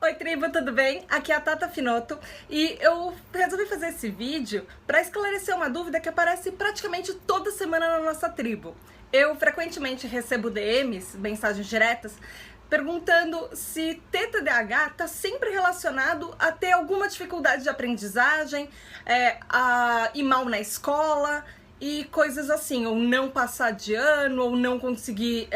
Oi tribo, tudo bem? Aqui é a Tata Finoto e eu resolvi fazer esse vídeo para esclarecer uma dúvida que aparece praticamente toda semana na nossa tribo. Eu frequentemente recebo DMs, mensagens diretas, perguntando se ter TDAH está sempre relacionado a ter alguma dificuldade de aprendizagem, a ir mal na escola e coisas assim, ou não passar de ano, ou não conseguir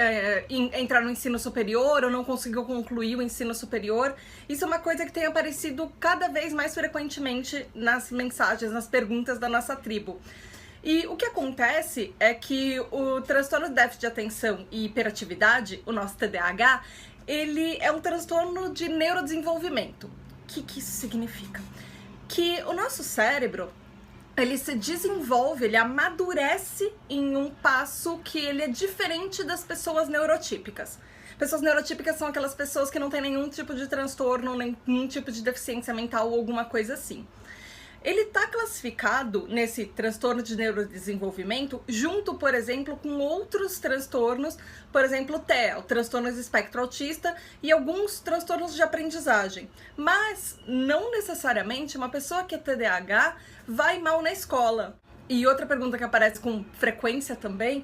entrar no ensino superior, ou não conseguir concluir o ensino superior. Isso é uma coisa que tem aparecido cada vez mais frequentemente nas mensagens, nas perguntas da nossa tribo. E o que acontece é que o transtorno de déficit de atenção e hiperatividade, o nosso TDAH, ele é um transtorno de neurodesenvolvimento. O que isso significa? Que o nosso cérebro, ele se desenvolve, ele amadurece em um passo que ele é diferente das pessoas neurotípicas. Pessoas neurotípicas são aquelas pessoas que não têm nenhum tipo de transtorno, nenhum tipo de deficiência mental ou alguma coisa assim. Ele está classificado nesse transtorno de neurodesenvolvimento junto, por exemplo, com outros transtornos, por exemplo, o TEA, o transtorno de espectro autista, e alguns transtornos de aprendizagem. Mas não necessariamente uma pessoa que é TDAH vai mal na escola. E outra pergunta que aparece com frequência também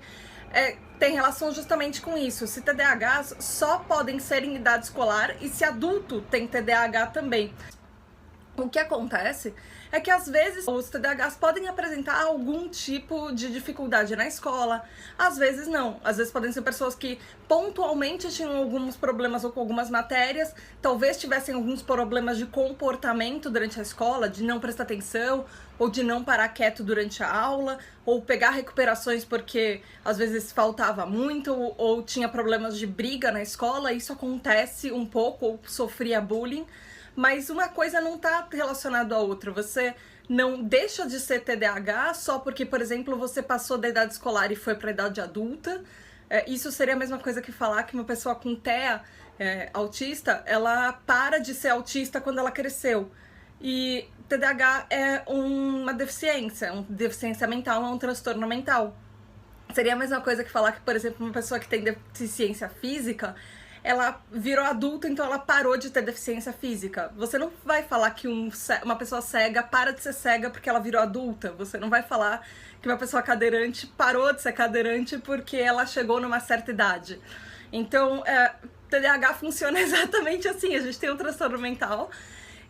tem relação justamente com isso. Se TDAHs só podem ser em idade escolar e se adulto tem TDAH também. O que acontece é que às vezes os TDAHs podem apresentar algum tipo de dificuldade na escola, às vezes não. Às vezes podem ser pessoas que pontualmente tinham alguns problemas ou com algumas matérias, talvez tivessem alguns problemas de comportamento durante a escola, de não prestar atenção, ou de não parar quieto durante a aula, ou pegar recuperações porque às vezes faltava muito, ou tinha problemas de briga na escola. Isso acontece um pouco, ou sofria bullying. Mas uma coisa não está relacionada à outra. Você não deixa de ser TDAH só porque, por exemplo, você passou da idade escolar e foi para a idade adulta. Isso seria a mesma coisa que falar que uma pessoa com TEA, autista, ela para de ser autista quando ela cresceu. E TDAH é uma deficiência mental, é um transtorno mental. Seria a mesma coisa que falar que, por exemplo, uma pessoa que tem deficiência física, ela virou adulta, então ela parou de ter deficiência física. Você não vai falar que uma pessoa cega para de ser cega porque ela virou adulta. Você não vai falar que uma pessoa cadeirante parou de ser cadeirante porque ela chegou numa certa idade. Então, TDAH funciona exatamente assim. A gente tem um transtorno mental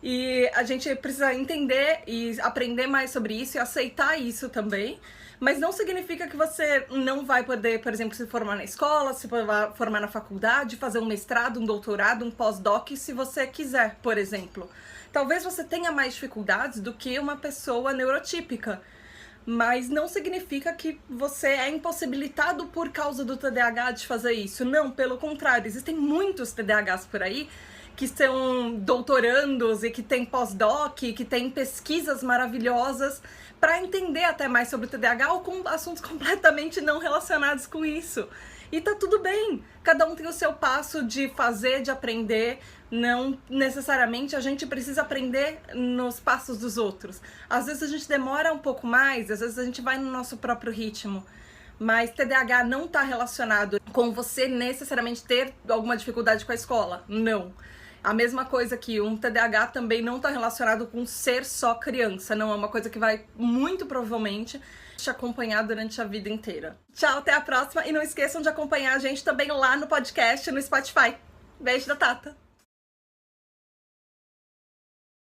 e a gente precisa entender e aprender mais sobre isso e aceitar isso também. Mas não significa que você não vai poder, por exemplo, se formar na escola, se formar na faculdade, fazer um mestrado, um doutorado, um pós-doc, se você quiser, por exemplo. Talvez você tenha mais dificuldades do que uma pessoa neurotípica, mas não significa que você é impossibilitado por causa do TDAH de fazer isso. Não, pelo contrário, existem muitos TDAHs por aí que são doutorandos e que têm pós-doc, que têm pesquisas maravilhosas para entender até mais sobre o TDAH ou com assuntos completamente não relacionados com isso. E tá tudo bem, cada um tem o seu passo de fazer, de aprender, não necessariamente a gente precisa aprender nos passos dos outros. Às vezes a gente demora um pouco mais, às vezes a gente vai no nosso próprio ritmo. Mas TDAH não está relacionado com você necessariamente ter alguma dificuldade com a escola, não. A mesma coisa que um TDAH também não está relacionado com ser só criança, não é uma coisa que vai muito provavelmente te acompanhar durante a vida inteira. Tchau, até a próxima e não esqueçam de acompanhar a gente também lá no podcast, no Spotify. Beijo da Tata!